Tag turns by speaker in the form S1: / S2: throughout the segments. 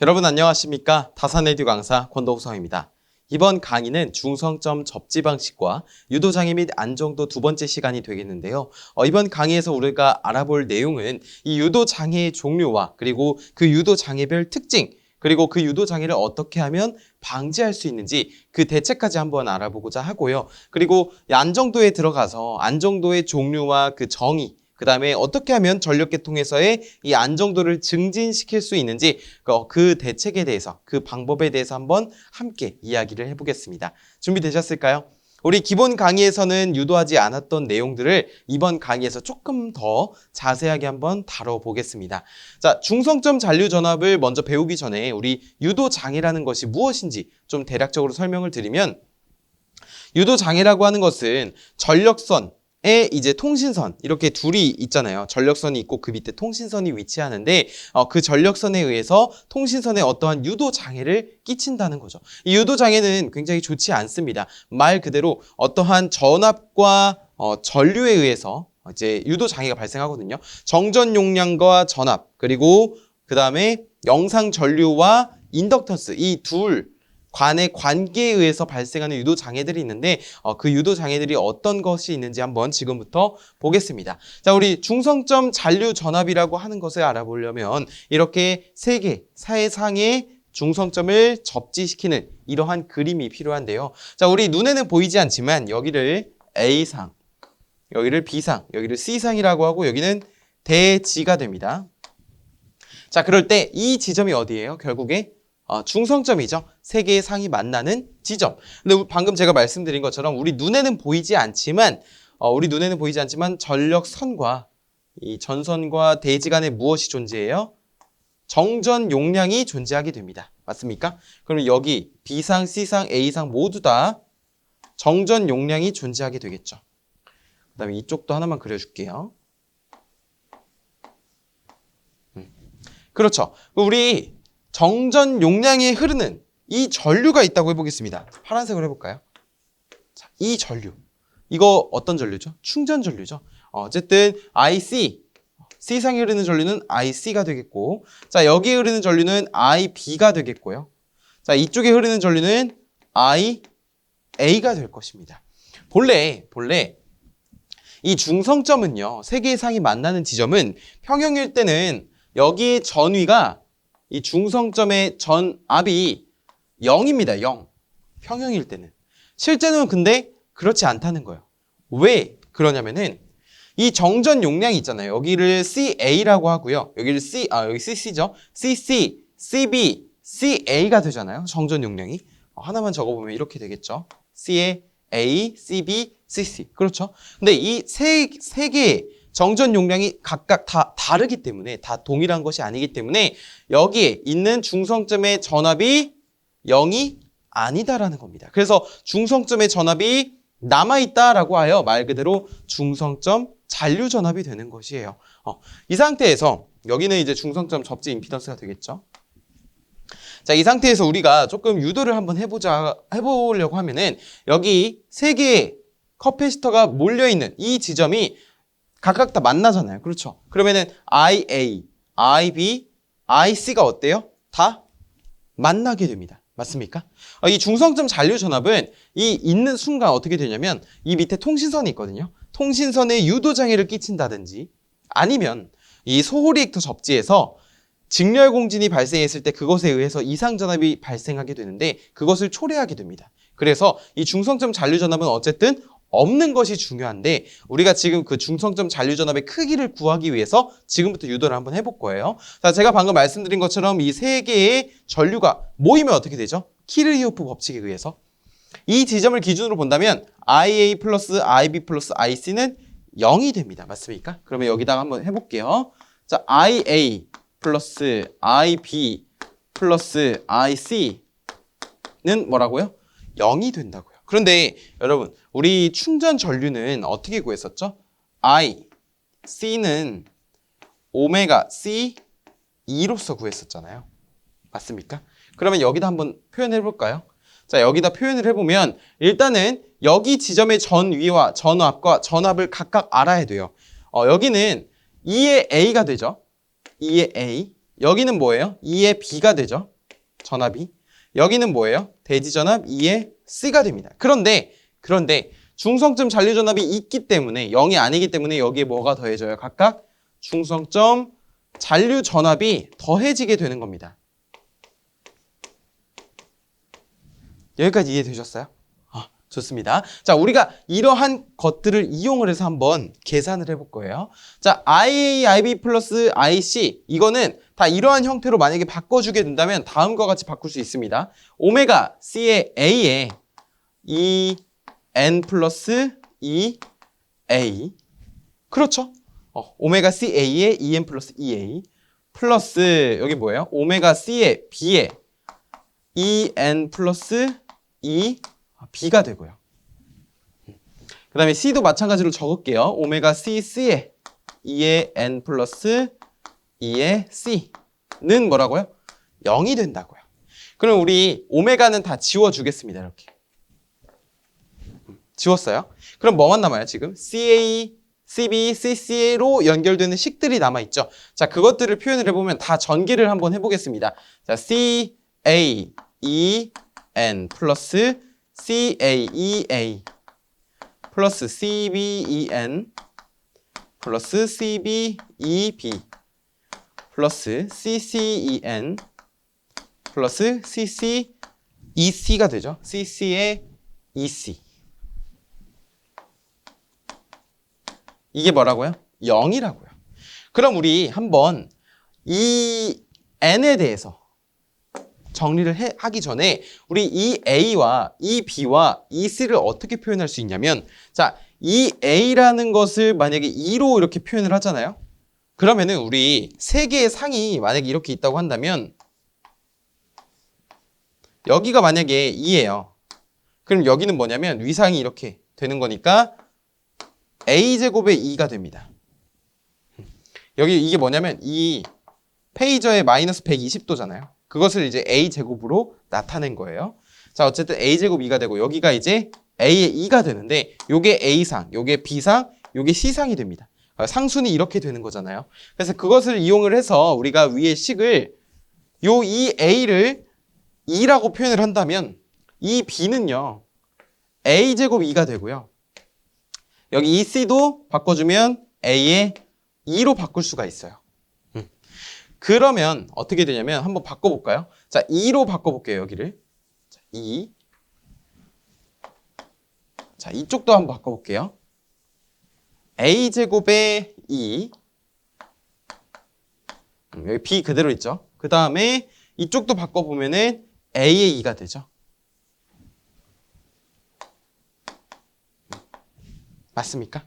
S1: 여러분 안녕하십니까? 다산에듀 강사 권도우성입니다. 이번 강의는 중성점 접지 방식과 유도장애 및 안정도 두 번째 시간이 되겠는데요. 이번 강의에서 우리가 알아볼 내용은 이 유도장애의 종류와 그리고 그 유도장애별 특징, 그리고 그 유도장애를 어떻게 하면 방지할 수 있는지 그 대책까지 한번 알아보고자 하고요. 그리고 이 안정도에 들어가서 안정도의 종류와 그 정의, 그 다음에 어떻게 하면 전력계통에서의 이 안정도를 증진시킬 수 있는지 그 대책에 대해서, 그 방법에 대해서 한번 함께 이야기를 해보겠습니다. 준비되셨을까요? 우리 기본 강의에서는 유도하지 않았던 내용들을 이번 강의에서 조금 더 자세하게 한번 다뤄보겠습니다. 자, 중성점 잔류전압을 먼저 배우기 전에 우리 유도장애라는 것이 무엇인지 좀 대략적으로 설명을 드리면, 유도장애라고 하는 것은 전력선에 이제 통신선 이렇게 둘이 있잖아요. 전력선이 있고 그 밑에 통신선이 위치하는데 그 전력선에 의해서 통신선에 어떠한 유도장애를 끼친다는 거죠. 이 유도장애는 굉장히 좋지 않습니다. 말 그대로 어떠한 전압과 전류에 의해서 이제 유도장애가 발생하거든요. 정전 용량과 전압, 그리고 그 다음에 영상 전류와 인덕턴스, 이 둘 간의 관계에 의해서 발생하는 유도장애들이 있는데 그 유도장애들이 어떤 것이 있는지 한번 지금부터 보겠습니다. 자, 우리 중성점 잔류 전압이라고 하는 것을 알아보려면 이렇게 세 개 사해상의 중성점을 접지시키는 이러한 그림이 필요한데요. 자, 우리 눈에는 보이지 않지만 여기를 A상, 여기를 B상, 여기를 C상이라고 하고 여기는 대지가 됩니다. 자, 그럴 때 이 지점이 어디예요? 결국에 중성점이죠. 세 개의 상이 만나는 지점. 근데 방금 제가 말씀드린 것처럼 우리 눈에는 보이지 않지만 전력선과 이 전선과 대지 간에 무엇이 존재해요? 정전 용량이 존재하게 됩니다. 맞습니까? 그럼 여기 B상, C상, A상 모두 다 정전 용량이 존재하게 되겠죠. 그 다음에 이쪽도 하나만 그려줄게요. 그렇죠. 우리 정전 용량에 흐르는 이 전류가 있다고 해보겠습니다. 파란색으로 해볼까요? 자, 이 전류. 이거 어떤 전류죠? 충전 전류죠. 어쨌든 IC, C상에 흐르는 전류는 IC가 되겠고, 자, 여기에 흐르는 전류는 IB가 되겠고요. 자, 이쪽에 흐르는 전류는 IA가 될 것입니다. 본래 이 중성점은요, 세 개의 상이 만나는 지점은 평형일 때는 여기에 전위가 이 중성점의 전압이 0입니다. 0. 평형일 때는. 실제는 근데 그렇지 않다는 거예요. 왜 그러냐면은 이 정전 용량이 있잖아요. 여기를 CA라고 하고요. 여기를 여기 CC죠. CC, CB, CA가 되잖아요. 정전 용량이. 하나만 적어보면 이렇게 되겠죠. CA, A, CB, CC. 그렇죠. 근데 이 세 개의 정전 용량이 각각 다 다르기 때문에, 다 동일한 것이 아니기 때문에 여기에 있는 중성점의 전압이 0이 아니다라는 겁니다. 그래서 중성점의 전압이 남아있다라고 하여 말 그대로 중성점 잔류 전압이 되는 것이에요. 이 상태에서 여기는 이제 중성점 접지 임피던스가 되겠죠. 자, 이 상태에서 우리가 조금 유도를 한번 해보려고 하면은 여기 세 개의 커패시터가 몰려있는 이 지점이 각각 다 만나잖아요. 그렇죠? 그러면은 IA, IB, IC가 어때요? 다 만나게 됩니다. 맞습니까? 이 중성점 잔류 전압은 이 있는 순간 어떻게 되냐면 이 밑에 통신선이 있거든요. 통신선에 유도장애를 끼친다든지 아니면 이 소호리액터 접지에서 직렬 공진이 발생했을 때 그것에 의해서 이상 전압이 발생하게 되는데 그것을 초래하게 됩니다. 그래서 이 중성점 잔류 전압은 어쨌든 없는 것이 중요한데 우리가 지금 그 중성점 잔류 전압의 크기를 구하기 위해서 지금부터 유도를 한번 해볼 거예요. 자, 제가 방금 말씀드린 것처럼 이 세 개의 전류가 모이면 어떻게 되죠? 키르히오프 법칙에 의해서 이 지점을 기준으로 본다면 IA 플러스 IB 플러스 IC는 0이 됩니다. 맞습니까? 그러면 여기다가 한번 해볼게요. 자, IA 플러스 IB 플러스 IC는 뭐라고요? 0이 된다고요. 그런데 여러분, 우리 충전 전류는 어떻게 구했었죠? C는 오메가 C2로서 구했었잖아요. 맞습니까? 그러면 여기다 한번 표현해 볼까요? 자, 여기다 표현을 해보면 일단은 여기 지점의 전위와 전압과 전압을 각각 알아야 돼요. 여기는 2의 A가 되죠. 2의 A. 여기는 뭐예요? 2의 B가 되죠. 전압이. 여기는 뭐예요? 대지전압 2의 C가 됩니다. 그런데 중성점 잔류전압이 있기 때문에 0이 아니기 때문에 여기에 뭐가 더해져요? 각각 중성점 잔류전압이 더해지게 되는 겁니다. 여기까지 이해되셨어요? 좋습니다. 자, 우리가 이러한 것들을 이용을 해서 한번 계산을 해볼 거예요. 자, IA, IB 플러스 IC 이거는 다 이러한 형태로 만약에 바꿔주게 된다면 다음과 같이 바꿀 수 있습니다. 오메가 C의 A에 EN 플러스 EA 그렇죠? 오메가 CA에 EN 플러스 EA 플러스 여기 뭐예요? 오메가 C의 B에 EN 플러스 B가 되고요. 그 다음에 C도 마찬가지로 적을게요. 오메가 CC에 2의 N 플러스 2의 C는 뭐라고요? 0이 된다고요. 그럼 우리 오메가는 다 지워주겠습니다. 이렇게. 지웠어요. 그럼 뭐만 남아요? 지금 CA, CB, CC로 연결되는 식들이 남아있죠. 자, 그것들을 표현을 해보면 다 전개를 한번 해보겠습니다. 자, CA, EN 플러스 CAEA 플러스 CBEN 플러스 CBEB 플러스 CCEN 플러스 CCEC가 되죠. CC의 EC 이게 뭐라고요? 0이라고요. 그럼 우리 한번 이 N에 대해서 정리를 하기 전에 우리 이 A와 이 B와 이 C를 어떻게 표현할 수 있냐면 자, 이 A라는 것을 만약에 2로 이렇게 표현을 하잖아요. 그러면은 우리 세 개의 상이 만약에 이렇게 있다고 한다면 여기가 만약에 2예요. 그럼 여기는 뭐냐면 위상이 이렇게 되는 거니까 A제곱의 2가 됩니다. 여기 이게 뭐냐면 이 페이저의 마이너스 120도잖아요. 그것을 이제 A제곱으로 나타낸 거예요. 자, 어쨌든 A제곱 2가 되고 여기가 이제 A의 2가 되는데 요게 A상, 요게 B상, 요게 C상이 됩니다. 상순이 이렇게 되는 거잖아요. 그래서 그것을 이용을 해서 우리가 위의 식을 요 이 A를 2라고 표현을 한다면 이 B는요. A제곱 2가 되고요. 여기 이 C도 바꿔주면 A의 2로 바꿀 수가 있어요. 그러면 어떻게 되냐면 한번 바꿔볼까요? 자, 2로 바꿔볼게요. 여기를. 자, 2. 자, 이쪽도 한번 바꿔볼게요. A제곱의 2. 여기 B 그대로 있죠. 그 다음에 이쪽도 바꿔보면은 A의 2가 되죠. 맞습니까?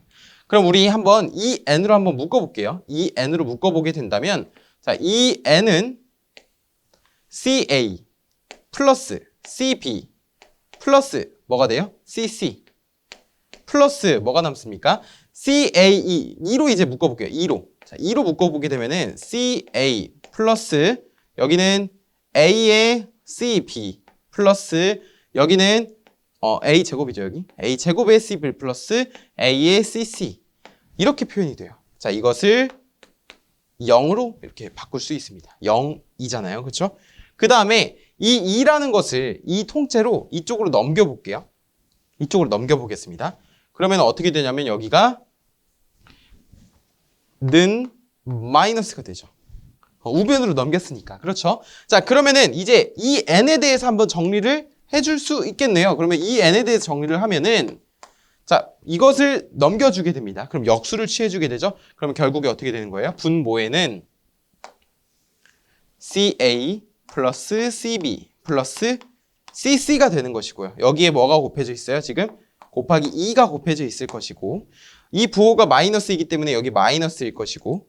S1: 그럼 우리 한번 이 N으로 한번 묶어볼게요. 이 N으로 묶어보게 된다면 자, 이 N은 CA 플러스 CB 플러스 뭐가 돼요? CC 플러스 뭐가 남습니까? CAE 2로 이제 묶어볼게요. 2로. 자, 2로 묶어보게 되면은 CA 플러스 여기는 A의 CB 플러스 여기는 A 제곱이죠. 여기 A 제곱의 CB 플러스 A의 CC 이렇게 표현이 돼요. 자, 이것을 0으로 이렇게 바꿀 수 있습니다. 0이잖아요. 그렇죠? 그 다음에 이 2라는 것을 이 통째로 이쪽으로 넘겨볼게요. 이쪽으로 넘겨보겠습니다. 그러면 어떻게 되냐면 여기가 는 마이너스가 되죠. 우변으로 넘겼으니까. 그렇죠? 자, 그러면은 이제 이 n에 대해서 한번 정리를 해줄 수 있겠네요. 그러면 이 n에 대해서 정리를 하면은 자, 이것을 넘겨주게 됩니다. 그럼 역수를 취해주게 되죠. 그러면 결국에 어떻게 되는 거예요? 분모에는 CA 플러스 CB 플러스 CC가 되는 것이고요. 여기에 뭐가 곱해져 있어요? 지금 곱하기 2가 곱해져 있을 것이고 이 부호가 마이너스이기 때문에 여기 마이너스일 것이고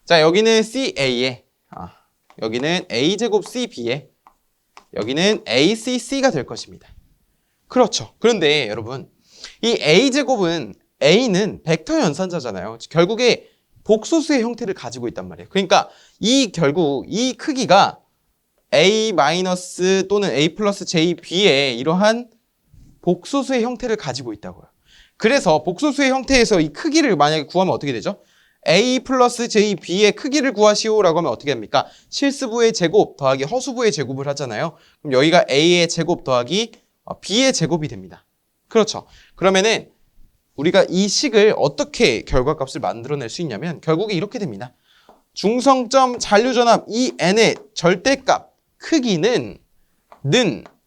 S1: 자, 여기는 CA에 여기는 A제곱 CB에 여기는 ACC가 될 것입니다. 그렇죠. 그런데 여러분 이 A제곱은 A는 벡터 연산자잖아요. 결국에 복소수의 형태를 가지고 있단 말이에요. 그러니까 결국 이 크기가 A 마이너스 또는 A 플러스 JB의 이러한 복소수의 형태를 가지고 있다고요. 그래서 복소수의 형태에서 이 크기를 만약에 구하면 어떻게 되죠? A 플러스 JB의 크기를 구하시오라고 하면 어떻게 됩니까? 실수부의 제곱 더하기 허수부의 제곱을 하잖아요. 그럼 여기가 A의 제곱 더하기 B의 제곱이 됩니다. 그렇죠. 그러면은 우리가 이 식을 어떻게 결과값을 만들어낼 수 있냐면 결국에 이렇게 됩니다. 중성점 잔류전압 이 n의 절대값 크기는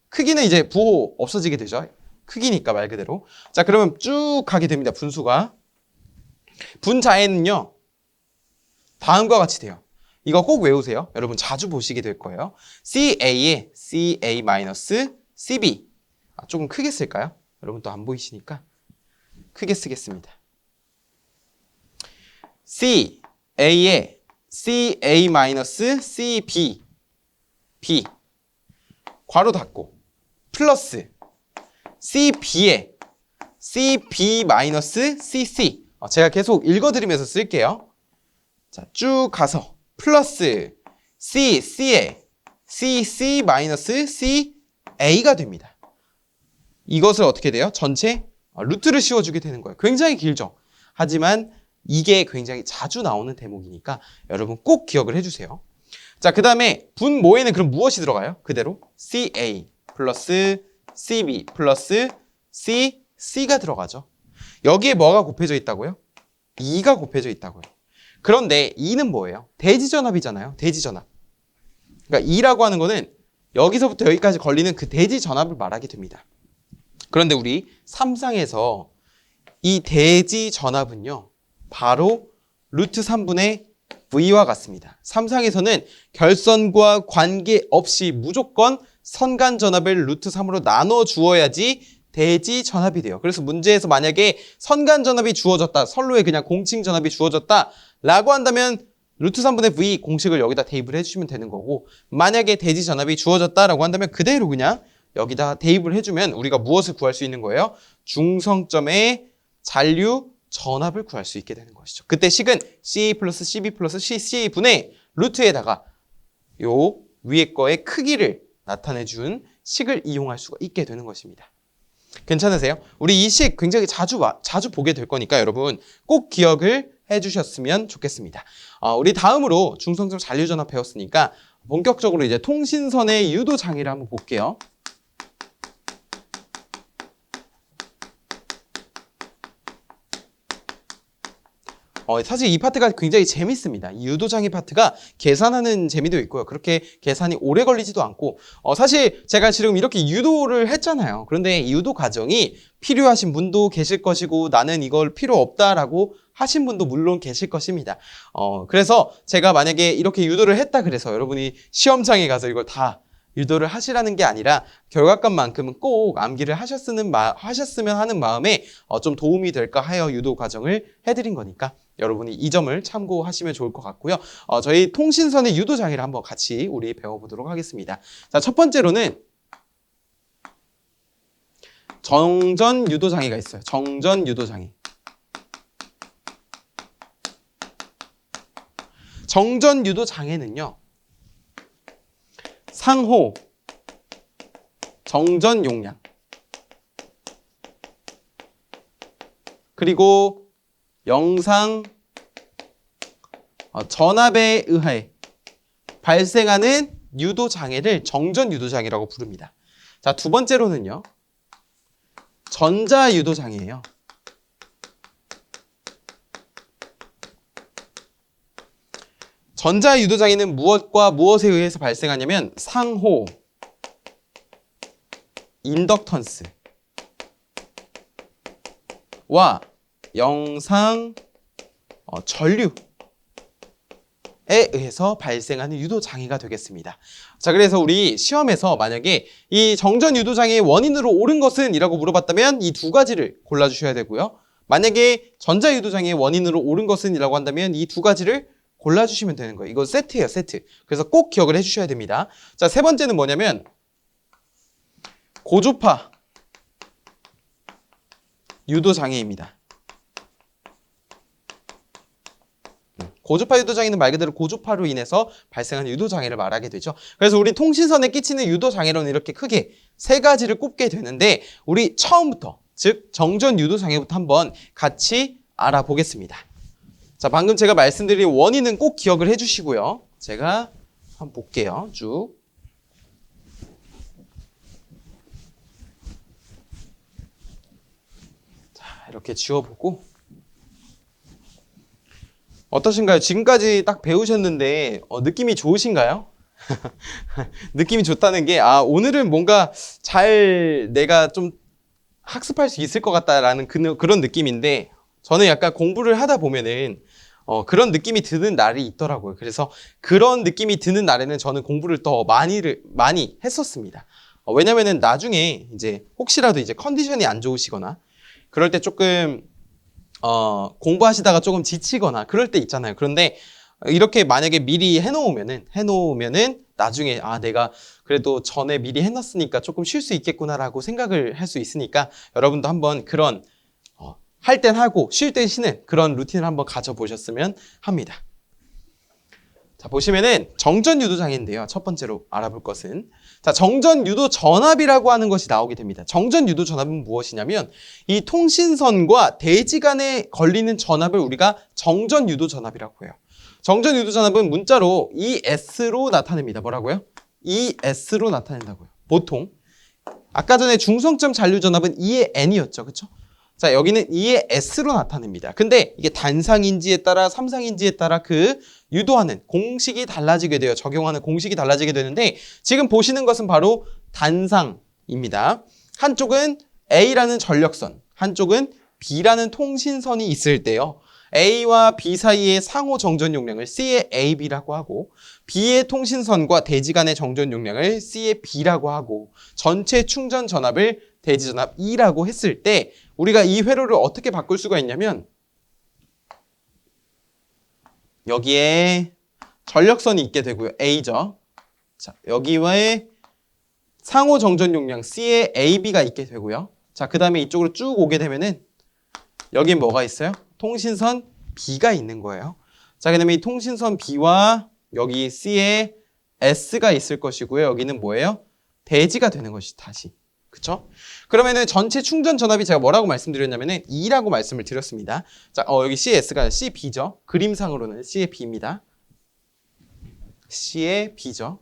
S1: 크기는 이제 부호 없어지게 되죠. 크기니까 말 그대로. 자, 그러면 쭉 가게 됩니다. 분수가. 분자에는요. 다음과 같이 돼요. 이거 꼭 외우세요. 여러분 자주 보시게 될 거예요. CA에 CA-CB. 조금 크게 쓸까요? 여러분 또 안 보이시니까 크게 쓰겠습니다. CA에 CA-CB B 괄호 닫고 플러스 CB에 CB-CC 제가 계속 읽어드리면서 쓸게요. 자, 쭉 가서 플러스 C에 CC-CA가 됩니다. 이것을 어떻게 돼요? 전체 루트를 씌워주게 되는 거예요. 굉장히 길죠? 하지만 이게 굉장히 자주 나오는 대목이니까 여러분 꼭 기억을 해주세요. 자, 그 다음에 분모에는 그럼 무엇이 들어가요? 그대로 CA 플러스 CB 플러스 C가 들어가죠. 여기에 뭐가 곱해져 있다고요? 2가 곱해져 있다고요. 그런데 2는 뭐예요? 대지전압이잖아요. 대지전압. 그러니까 2라고 하는 거는 여기서부터 여기까지 걸리는 그 대지전압을 말하게 됩니다. 그런데 우리 3상에서 이 대지전압은요. 바로 루트 3분의 V와 같습니다. 3상에서는 결선과 관계없이 무조건 선간전압을 루트 3으로 나눠 주어야지 대지전압이 돼요. 그래서 문제에서 만약에 선간전압이 주어졌다, 선로에 그냥 공칭전압이 주어졌다 라고 한다면 루트 3분의 V 공식을 여기다 대입을 해주시면 되는 거고, 만약에 대지전압이 주어졌다라고 한다면 그대로 그냥 여기다 대입을 해주면 우리가 무엇을 구할 수 있는 거예요? 중성점의 잔류 전압을 구할 수 있게 되는 것이죠. 그때 식은 C 플러스 CB 플러스 CC분의 루트에다가 요 위에 거의 크기를 나타내준 식을 이용할 수가 있게 되는 것입니다. 괜찮으세요? 우리 이 식 굉장히 자주 보게 될 거니까 여러분 꼭 기억을 해주셨으면 좋겠습니다. 우리 다음으로 중성점 잔류전압 배웠으니까 본격적으로 이제 통신선의 유도장애를 한번 볼게요. 사실 이 파트가 굉장히 재밌습니다. 이 유도장애 파트가 계산하는 재미도 있고요. 그렇게 계산이 오래 걸리지도 않고 사실 제가 지금 이렇게 유도를 했잖아요. 그런데 이 유도 과정이 필요하신 분도 계실 것이고 나는 이걸 필요 없다라고 하신 분도 물론 계실 것입니다. 그래서 제가 만약에 이렇게 유도를 했다 그래서 여러분이 시험장에 가서 이걸 다 유도를 하시라는 게 아니라 결과값만큼은 꼭 암기를 하셨으면 하는 마음에 좀 도움이 될까 하여 유도 과정을 해드린 거니까 여러분이 이 점을 참고하시면 좋을 것 같고요. 저희 통신선의 유도 장애를 한번 같이 우리 배워보도록 하겠습니다. 자, 첫 번째로는 정전 유도 장애가 있어요. 정전 유도 장애. 정전 유도 장애는요. 상호 정전 용량 그리고 영상 전압에 의해 발생하는 유도 장애를 정전 유도 장애라고 부릅니다. 자, 두 번째로는요. 전자 유도 장애예요. 전자 유도 장애는 무엇과 무엇에 의해서 발생하냐면 상호 인덕턴스와 영상 전류에 의해서 발생하는 유도 장애가 되겠습니다. 자, 그래서 우리 시험에서 만약에 이 정전 유도 장애의 원인으로 옳은 것은 이라고 물어봤다면 이 두 가지를 골라주셔야 되고요. 만약에 전자 유도 장애의 원인으로 옳은 것은 이라고 한다면 이 두 가지를 골라주시면 되는 거예요. 이거 세트예요, 세트. 그래서 꼭 기억을 해주셔야 됩니다. 자, 세 번째는 뭐냐면 고조파 유도 장애입니다. 고조파 유도 장애는 말 그대로 고조파로 인해서 발생하는 유도 장애를 말하게 되죠. 그래서 우리 통신선에 끼치는 유도 장애로는 이렇게 크게 세 가지를 꼽게 되는데 우리 처음부터 즉 정전 유도 장애부터 한번 같이 알아보겠습니다. 자, 방금 제가 말씀드린 원인은 꼭 기억을 해주시고요. 제가 한번 볼게요. 쭉. 자, 이렇게 지워보고. 어떠신가요? 지금까지 딱 배우셨는데 느낌이 좋으신가요? 느낌이 좋다는 게 오늘은 뭔가 잘 내가 좀 학습할 수 있을 것 같다라는 그런 느낌인데 저는 약간 공부를 하다 보면은 그런 느낌이 드는 날이 있더라고요. 그래서 그런 느낌이 드는 날에는 저는 공부를 더 많이 했었습니다. 왜냐면은 나중에 이제 혹시라도 이제 컨디션이 안 좋으시거나 그럴 때 조금 공부하시다가 조금 지치거나 그럴 때 있잖아요. 그런데 이렇게 만약에 미리 해놓으면은 나중에 내가 그래도 전에 미리 해놨으니까 조금 쉴 수 있겠구나라고 생각을 할 수 있으니까 여러분도 한번 그런 할 땐 하고 쉴 땐 쉬는 그런 루틴을 한번 가져보셨으면 합니다. 자, 보시면은 정전유도장애인데요. 첫 번째로 알아볼 것은 자, 정전유도전압이라고 하는 것이 나오게 됩니다. 정전유도전압은 무엇이냐면 이 통신선과 대지 간에 걸리는 전압을 우리가 정전유도전압이라고 해요. 정전유도전압은 문자로 ES로 나타냅니다. 뭐라고요? ES로 나타낸다고요. 보통 아까 전에 중성점 잔류전압은 E의 N이었죠. 그렇죠? 자, 여기는 E의 S로 나타냅니다. 근데 이게 단상인지에 따라 삼상인지에 따라 그 유도하는 공식이 달라지게 돼요. 적용하는 공식이 달라지게 되는데 지금 보시는 것은 바로 단상입니다. 한쪽은 A라는 전력선, 한쪽은 B라는 통신선이 있을 때요. A와 B 사이의 상호 정전 용량을 C의 AB라고 하고 B의 통신선과 대지 간의 정전 용량을 C의 B라고 하고 전체 충전 전압을 대지 전압 E라고 했을 때 우리가 이 회로를 어떻게 바꿀 수가 있냐면 여기에 전력선이 있게 되고요. A죠. 자, 여기에 상호 정전 용량 C의 AB가 있게 되고요. 자, 그 다음에 이쪽으로 쭉 오게 되면은 여기 뭐가 있어요? 통신선 B가 있는 거예요. 자, 그 다음에 이 통신선 B와 여기 C에 S가 있을 것이고요. 여기는 뭐예요? 대지가 되는 것이 다시. 그쵸? 그러면은 전체 충전 전압이 제가 뭐라고 말씀드렸냐면은 E라고 말씀을 드렸습니다. 자, 여기 CS가 CB죠. 그림상으로는 C의 B입니다. C의 B죠.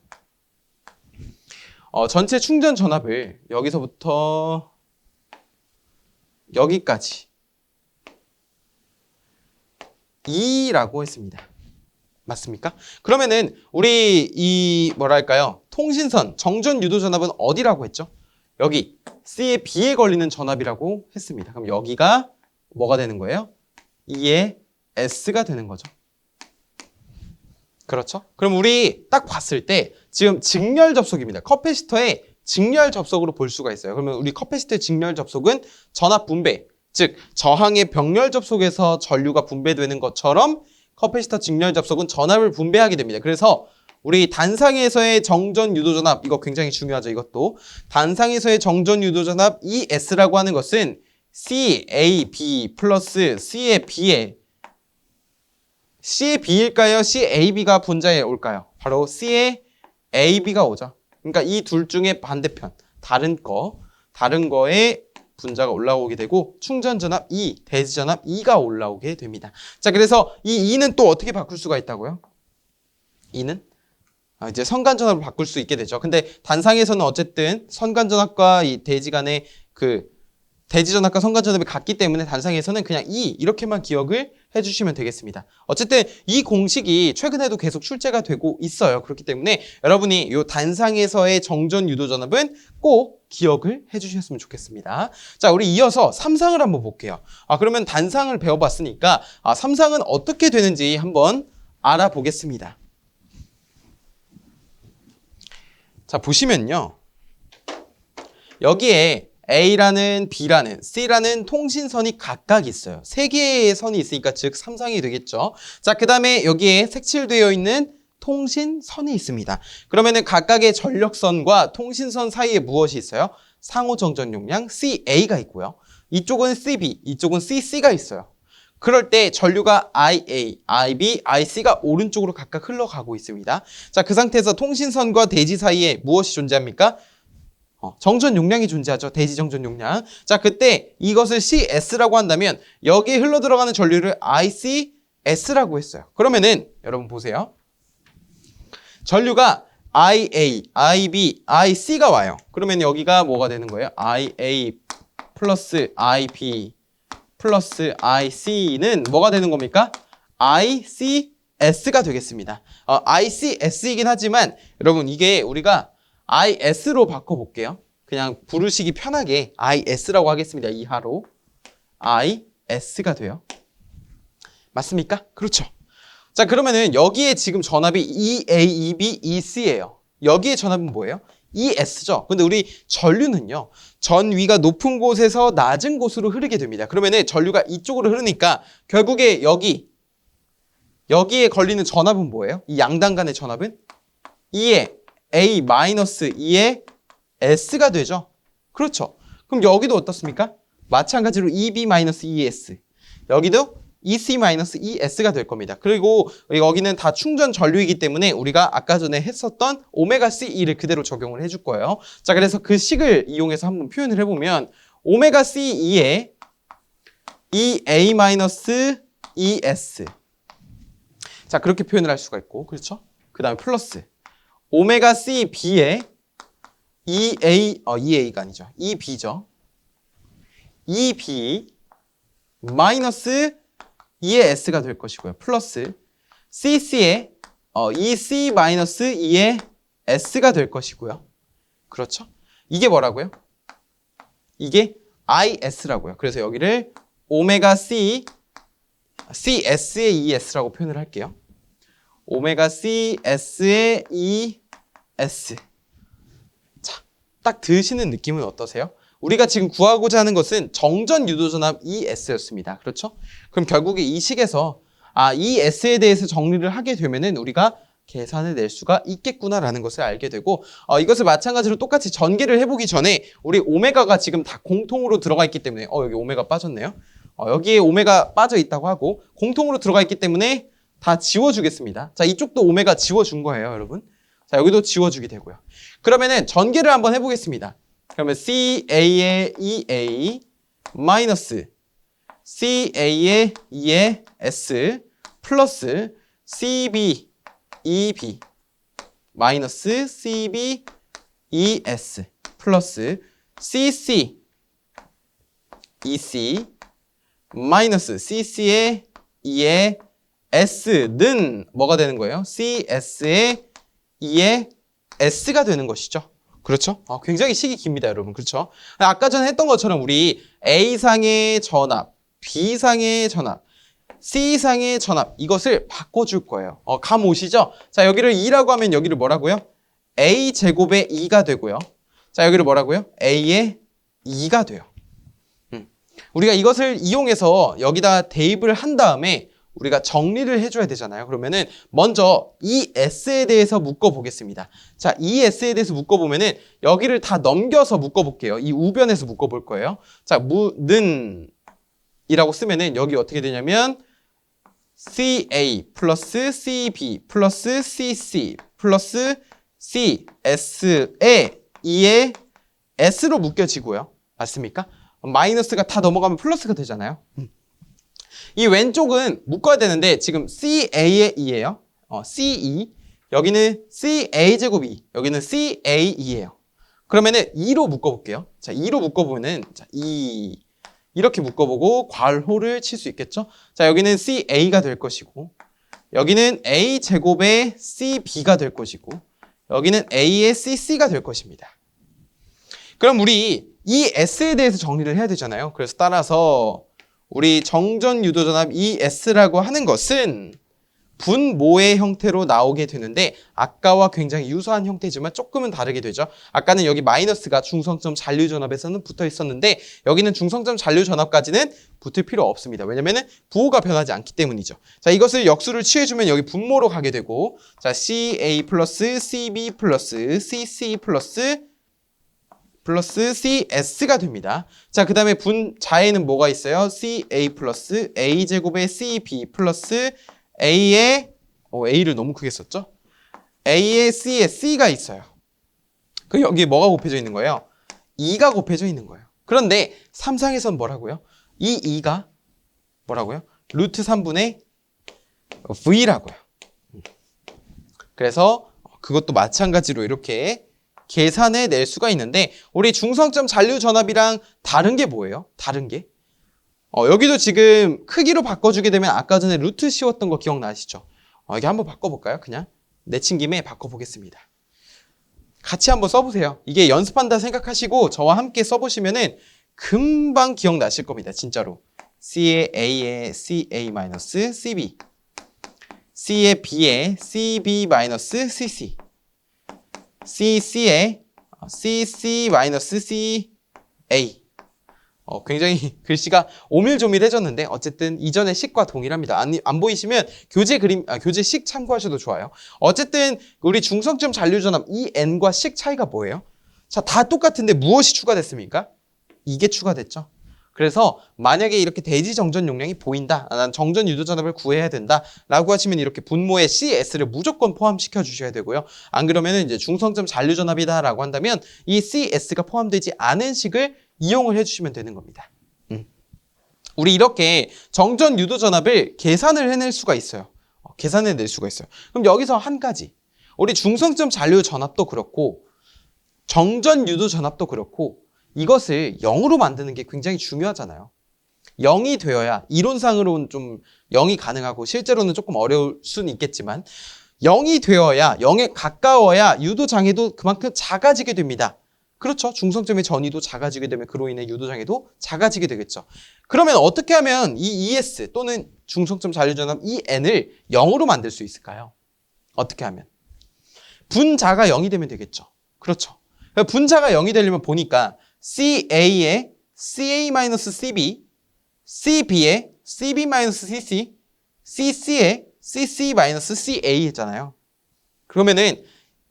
S1: 전체 충전 전압을 여기서부터 여기까지 E라고 했습니다. 맞습니까? 그러면은 우리 이 뭐랄까요? 통신선 정전 유도 전압은 어디라고 했죠? 여기 C의 B에 걸리는 전압이라고 했습니다. 그럼 여기가 뭐가 되는 거예요? E의 S가 되는 거죠. 그렇죠? 그럼 우리 딱 봤을 때 지금 직렬 접속입니다. 커패시터의 직렬 접속으로 볼 수가 있어요. 그러면 우리 커패시터의 직렬 접속은 전압 분배, 즉 저항의 병렬 접속에서 전류가 분배되는 것처럼 커패시터 직렬 접속은 전압을 분배하게 됩니다. 그래서 우리 단상에서의 정전 유도 전압, 이거 굉장히 중요하죠. 이것도 단상에서의 정전 유도 전압 ES라고 하는 것은 CAB 플러스 C의 B일까요? CAB가 분자에 올까요? 바로 C의 AB가 오죠. 그러니까 이 둘 중에 반대편, 다른 거에 분자가 올라오게 되고 충전 전압 E, 대지 전압 E가 올라오게 됩니다. 자, 그래서 이 E는 또 어떻게 바꿀 수가 있다고요? E는 이제 선간 전압을 바꿀 수 있게 되죠. 근데 단상에서는 어쨌든 선간 전압과 이 대지 간의 대지 전압과 선간 전압이 같기 때문에 단상에서는 그냥 E 이렇게만 기억을 해주시면 되겠습니다. 어쨌든 이 공식이 최근에도 계속 출제가 되고 있어요. 그렇기 때문에 여러분이 이 단상에서의 정전 유도 전압은 꼭 기억을 해주셨으면 좋겠습니다. 자, 우리 이어서 삼상을 한번 볼게요. 그러면 단상을 배워봤으니까 삼상은 어떻게 되는지 한번 알아보겠습니다. 자, 보시면요. 여기에 A라는 B라는 C라는 통신선이 각각 있어요. 3개의 선이 있으니까 즉 삼상이 되겠죠. 자, 그 다음에 여기에 색칠되어 있는 통신선이 있습니다. 그러면은 각각의 전력선과 통신선 사이에 무엇이 있어요? 상호 정전 용량 CA가 있고요. 이쪽은 CB, 이쪽은 CC가 있어요. 그럴 때 전류가 IA, IB, IC가 오른쪽으로 각각 흘러가고 있습니다. 자, 그 상태에서 통신선과 대지 사이에 무엇이 존재합니까? 정전 용량이 존재하죠. 대지 정전 용량. 자, 그때 이것을 CS라고 한다면 여기에 흘러 들어가는 전류를 IC, S라고 했어요. 그러면은 여러분 보세요. 전류가 IA, IB, IC가 와요. 그러면 여기가 뭐가 되는 거예요? IA 플러스 IB 플러스 IC는 뭐가 되는 겁니까? ICS가 되겠습니다. ICS이긴 하지만 여러분 이게 우리가 IS로 바꿔볼게요. 그냥 부르시기 편하게 IS라고 하겠습니다. 이하로 IS가 돼요. 맞습니까? 그렇죠. 자, 그러면은 여기에 지금 전압이 EA, EB, EC예요. 여기에 전압은 뭐예요? ES죠. 근데 우리 전류는요. 전위가 높은 곳에서 낮은 곳으로 흐르게 됩니다. 그러면은 전류가 이쪽으로 흐르니까 결국에 여기에 걸리는 전압은 뭐예요? 이 양당 간의 전압은 E의 A 마이너스 E의 S가 되죠. 그렇죠. 그럼 여기도 어떻습니까? 마찬가지로 EB 마이너스 ES. 여기도 EC-ES가 될 겁니다. 그리고 여기는 다 충전 전류이기 때문에 우리가 아까 전에 했었던 오메가 C2를 그대로 적용을 해줄 거예요. 자, 그래서 그 식을 이용해서 한번 표현을 해보면 오메가 C2에 EA-ES. 자, 그렇게 표현을 할 수가 있고, 그렇죠? 그 다음에 플러스 오메가 CB에 EA가 아니죠. EB죠. EB 마이너스 E의 S가 될 것이고요. 플러스 CC의 EC-E의 S가 될 것이고요. 그렇죠? 이게 뭐라고요? 이게 IS라고요. 그래서 여기를 오메가 CS의 ES라고 표현을 할게요. 오메가 CS의 ES. 자, 딱 들으시는 느낌은 어떠세요? 우리가 지금 구하고자 하는 것은 정전 유도전압 ES였습니다. 그렇죠? 그럼 결국에 이 식에서 ES에 대해서 정리를 하게 되면은 우리가 계산을 낼 수가 있겠구나라는 것을 알게 되고 이것을 마찬가지로 똑같이 전개를 해보기 전에 우리 오메가가 지금 다 공통으로 들어가 있기 때문에 여기 오메가 빠졌네요. 여기에 오메가 빠져 있다고 하고 공통으로 들어가 있기 때문에 다 지워주겠습니다. 자, 이쪽도 오메가 지워준 거예요, 여러분. 자, 여기도 지워주게 되고요. 그러면은 전개를 한번 해보겠습니다. 그러면 CA의 EA 마이너스 CA의 E의 S 플러스 CB EB 마이너스 CB ES 플러스 CC EC 마이너스 CC의 E의 S는 뭐가 되는 거예요? CS의 E의 S가 되는 것이죠. 그렇죠? 굉장히 식이 깁니다, 여러분. 그렇죠? 아까 전에 했던 것처럼 우리 A상의 전압, B상의 전압, C상의 전압 이것을 바꿔줄 거예요. 감 오시죠? 자, 여기를 2라고 하면 여기를 뭐라고요? A 제곱의 2가 되고요. 자, 여기를 뭐라고요? A의 2가 돼요. 우리가 이것을 이용해서 여기다 대입을 한 다음에 우리가 정리를 해줘야 되잖아요. 그러면은 먼저 이 S에 대해서 묶어보겠습니다. 자, 이 S에 대해서 묶어보면은 여기를 다 넘겨서 묶어볼게요. 이 우변에서 묶어볼 거예요. 자, 는 이라고 쓰면은 여기 어떻게 되냐면 CA 플러스 CB 플러스 CC 플러스 CS에 2의 S로 묶여지고요. 맞습니까? 마이너스가 다 넘어가면 플러스가 되잖아요. 이 왼쪽은 묶어야 되는데 지금 CA의 2예요. CE. 여기는 CA제곱 2. 여기는 CA2예요. 그러면은 2로 묶어볼게요. 자, 2로 묶어보면은 자, 2 이렇게 묶어보고 괄호를 칠 수 있겠죠? 자, 여기는 CA가 될 것이고 여기는 A제곱의 CB가 될 것이고 여기는 A의 CC가 될 것입니다. 그럼 우리 이 S에 대해서 정리를 해야 되잖아요. 그래서 따라서 우리 정전 유도전압 ES라고 하는 것은 분모의 형태로 나오게 되는데 아까와 굉장히 유사한 형태지만 조금은 다르게 되죠. 아까는 여기 마이너스가 중성점 잔류전압에서는 붙어 있었는데 여기는 중성점 잔류전압까지는 붙을 필요 없습니다. 왜냐면은 부호가 변하지 않기 때문이죠. 자, 이것을 역수를 취해주면 여기 분모로 가게 되고 자, CA 플러스 CB 플러스 CC 플러스 CS가 됩니다. 자, 그 다음에 분자에는 뭐가 있어요? CA 플러스 A제곱의 CB 플러스 A의 A를 너무 크게 썼죠? A의 C에 C가 있어요. 그 여기에 뭐가 곱해져 있는 거예요? 2가 곱해져 있는 거예요. 그런데 3상에선 뭐라고요? 이 2가 뭐라고요? 루트 3분의 V라고요. 그래서 그것도 마찬가지로 이렇게 계산해 낼 수가 있는데 우리 중성점 잔류 전압이랑 다른 게 뭐예요? 다른 게? 여기도 지금 크기로 바꿔주게 되면 아까 전에 루트 씌웠던 거 기억나시죠? 여기 한번 바꿔볼까요? 그냥 내친 김에 바꿔보겠습니다. 같이 한번 써보세요. 이게 연습한다 생각하시고 저와 함께 써보시면은 금방 기억나실 겁니다. 진짜로. C의 A에 CA-CB C의 B에 CB-CC CC에 CC-CA 굉장히 글씨가 오밀조밀해졌는데 어쨌든 이전의 식과 동일합니다. 안 보이시면 교재식 참고하셔도 좋아요. 어쨌든 우리 중성점 잔류전압 이 N과 식 차이가 뭐예요? 자, 다 똑같은데 무엇이 추가됐습니까? 이게 추가됐죠. 그래서 만약에 이렇게 대지 정전 용량이 보인다. 난 정전 유도 전압을 구해야 된다. 라고 하시면 이렇게 분모에 CS를 무조건 포함시켜 주셔야 되고요. 안 그러면 이제 중성점 잔류 전압이다 라고 한다면 이 CS가 포함되지 않은 식을 이용을 해주시면 되는 겁니다. 우리 이렇게 정전 유도 전압을 계산을 해낼 수가 있어요. 계산해낼 수가 있어요. 그럼 여기서 한 가지. 우리 중성점 잔류 전압도 그렇고 정전 유도 전압도 그렇고 이것을 0으로 만드는 게 굉장히 중요하잖아요. 0이 되어야 이론상으로는 좀 0이 가능하고 실제로는 조금 어려울 수는 있겠지만 0이 되어야 0에 가까워야 유도 장애도 그만큼 작아지게 됩니다. 그렇죠. 중성점의 전위도 작아지게 되면 그로 인해 유도 장애도 작아지게 되겠죠. 그러면 어떻게 하면 이 ES 또는 중성점 잔류전압 EN을 0으로 만들 수 있을까요? 어떻게 하면? 분자가 0이 되면 되겠죠. 그렇죠. 분자가 0이 되려면 보니까 CA에 CA-CB, CB에 CB-CC, CC에 CC-CA 했잖아요. 그러면은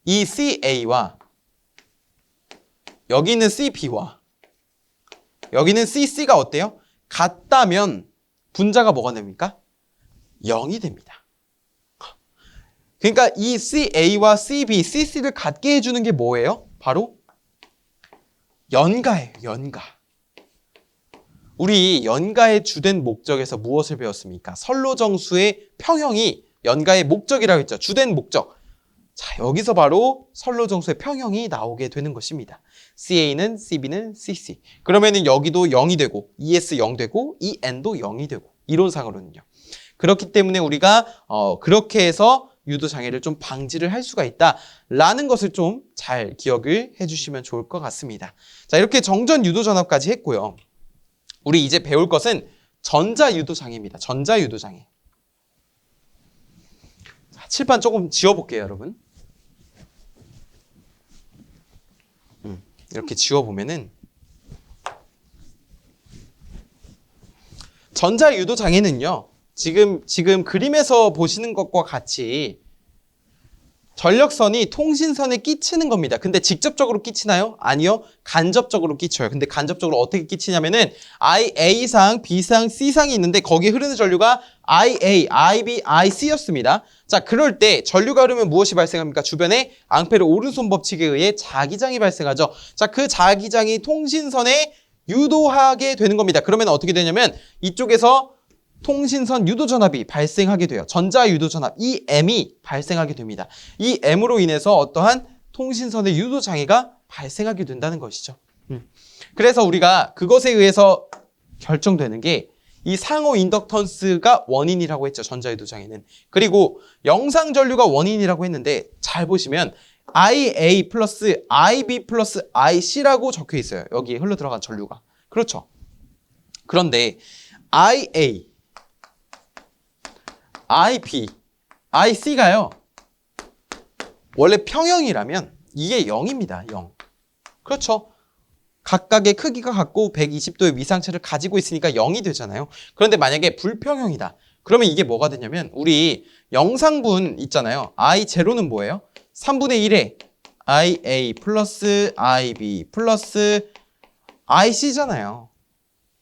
S1: 이 CA와 여기 있는 CB와 여기는 CC가 어때요? 같다면 분자가 뭐가 됩니까? 0이 됩니다. 그러니까 이 CA와 CB, CC를 같게 해주는 게 뭐예요? 바로 연가예요. 연가. 우리 연가의 주된 목적에서 무엇을 배웠습니까? 선로정수의 평형이 연가의 목적이라고 했죠. 주된 목적. 자, 여기서 바로 선로정수의 평형이 나오게 되는 것입니다. CA는 CB는 CC. 그러면은 여기도 0이 되고 ES 0 되고 EN도 0이 되고 이론상으로는요. 그렇기 때문에 우리가 그렇게 해서 유도 장애를 좀 방지를 할 수가 있다라는 것을 좀 잘 기억을 해주시면 좋을 것 같습니다. 자, 이렇게 정전 유도 전압까지 했고요. 우리 이제 배울 것은 전자 유도 장애입니다. 전자 유도 장애. 자, 칠판 조금 지워볼게요, 여러분. 이렇게 지워보면은 전자 유도 장애는요. 지금 그림에서 보시는 것과 같이 전력선이 통신선에 끼치는 겁니다. 근데 직접적으로 끼치나요? 아니요. 간접적으로 끼쳐요. 근데 간접적으로 어떻게 끼치냐면은 A상, B상, C상이 있는데 거기에 흐르는 전류가 IA, IB, IC였습니다. 자, 그럴 때 전류가 흐르면 무엇이 발생합니까? 주변에 앙페르 오른손 법칙에 의해 자기장이 발생하죠. 자, 그 자기장이 통신선에 유도하게 되는 겁니다. 그러면 어떻게 되냐면 이쪽에서 통신선 유도전압이 발생하게 돼요. 전자 유도전압, 이 M이 발생하게 됩니다. 이 M으로 인해서 어떠한 통신선의 유도장애가 발생하게 된다는 것이죠. 그래서 우리가 그것에 의해서 결정되는 게 이 상호 인덕턴스가 원인이라고 했죠. 전자 유도장애는. 그리고 영상전류가 원인이라고 했는데 잘 보시면 IA 플러스 IB 플러스 IC라고 적혀 있어요. 여기에 흘러 들어간 전류가. 그렇죠. 그런데 IA IP, IC가요. 원래 평형이라면 이게 0입니다. 0. 그렇죠. 각각의 크기가 같고 120도의 위상체를 가지고 있으니까 0이 되잖아요. 그런데 만약에 불평형이다. 그러면 이게 뭐가 되냐면 우리 영상분 있잖아요. I0는 뭐예요? 3분의 1에 IA 플러스 IB 플러스 IC잖아요.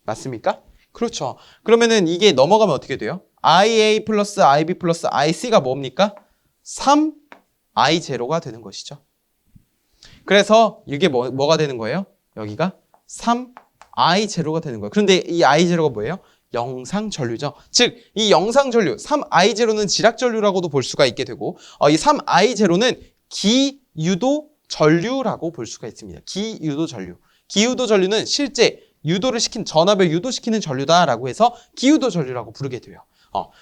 S1: 맞습니까? 그렇죠. 그러면은 이게 넘어가면 어떻게 돼요? IA 플러스 IB 플러스 IC가 뭡니까? 3I0가 되는 것이죠. 그래서 이게 뭐가 되는 거예요? 여기가 3I0가 되는 거예요. 그런데 이 I0가 뭐예요? 영상 전류죠. 즉, 이 영상 전류 3I0는 지락 전류라고도 볼 수가 있게 되고 이 3I0는 기유도 전류라고 볼 수가 있습니다. 기유도 전류. 기유도 전류는 실제 유도를 시킨 전압을 유도시키는 전류다라고 해서 기유도 전류라고 부르게 돼요.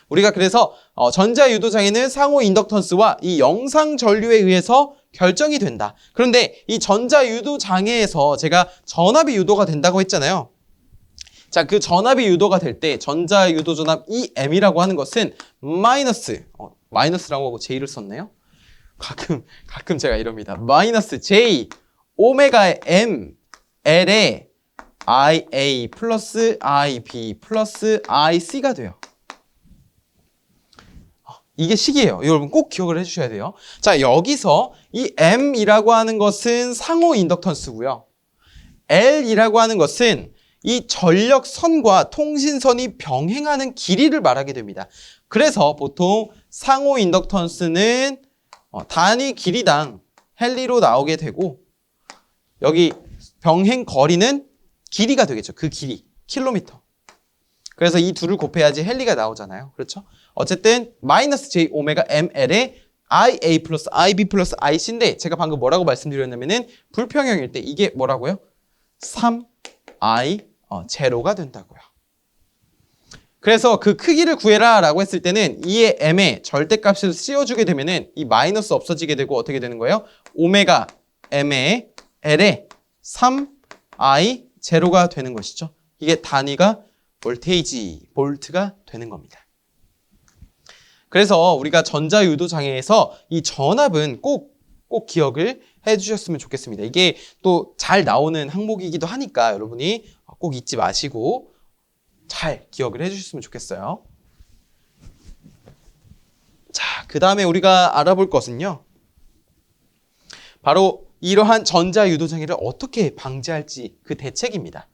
S1: 우리가 그래서 전자유도장애는 상호 인덕턴스와 이 영상 전류에 의해서 결정이 된다. 그런데 이 전자유도장애에서 제가 전압이 유도가 된다고 했잖아요. 자, 그 전압이 유도가 될 때 전자유도 전압 EM이라고 하는 것은 마이너스라고 하고 J를 썼네요. 가끔 제가 이럽니다. 마이너스 J 오메가 M L에 IA 플러스 IB 플러스 IC가 돼요. 이게 식이에요. 여러분 꼭 기억을 해주셔야 돼요. 자, 여기서 이 M이라고 하는 것은 상호 인덕턴스고요. L이라고 하는 것은 이 전력선과 통신선이 병행하는 길이를 말하게 됩니다. 그래서 보통 상호 인덕턴스는 단위 길이당 헨리로 나오게 되고 여기 병행 거리는 길이가 되겠죠. 그 길이, 킬로미터. 그래서 이 둘을 곱해야지 헨리가 나오잖아요. 그렇죠? 어쨌든 마이너스 J 오메가 ML에 IA 플러스 IB 플러스 IC인데 제가 방금 뭐라고 말씀드렸냐면은 불평형일 때 이게 뭐라고요? 3I 제로가 된다고요. 그래서 그 크기를 구해라 라고 했을 때는 2의 M의 절대값을 씌워주게 되면은 이 마이너스 없어지게 되고 어떻게 되는 거예요? 오메가 M의 L에 3I 제로가 되는 것이죠. 이게 단위가 볼테이지, 볼트가 되는 겁니다. 그래서 우리가 전자유도장애에서 이 전압은 꼭 기억을 해주셨으면 좋겠습니다. 이게 또 잘 나오는 항목이기도 하니까 여러분이 꼭 잊지 마시고 잘 기억을 해주셨으면 좋겠어요. 자, 그 다음에 우리가 알아볼 것은요. 바로 이러한 전자유도장애를 어떻게 방지할지 그 대책입니다.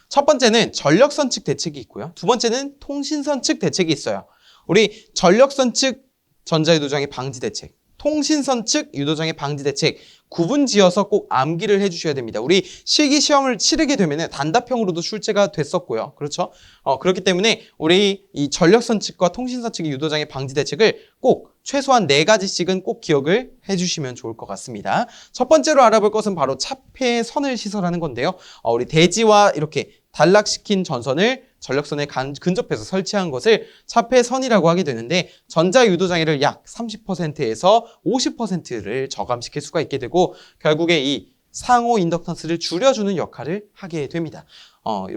S1: 첫 번째는 전력선 측 대책이 있고요. 두 번째는 통신선 측 대책이 있어요. 우리 전력선 측 전자유도장애 방지 대책, 통신선 측 유도장애 방지 대책 구분 지어서 꼭 암기를 해주셔야 됩니다. 우리 실기시험을 치르게 되면 단답형으로도 출제가 됐었고요. 그렇죠? 그렇기 때문에 우리 이 전력선 측과 통신선 측의 유도장애 방지 대책을 꼭 최소한 4가지씩은 꼭 기억을 해주시면 좋을 것 같습니다. 첫 번째로 알아볼 것은 바로 차폐선을 시설하는 건데요. 우리 대지와 이렇게 단락시킨 전선을 전력선에 근접해서 설치한 것을 차폐선이라고 하게 되는데 전자유도장애를 약 30%에서 50%를 저감시킬 수가 있게 되고 결국에 이 상호 인덕턴스를 줄여주는 역할을 하게 됩니다.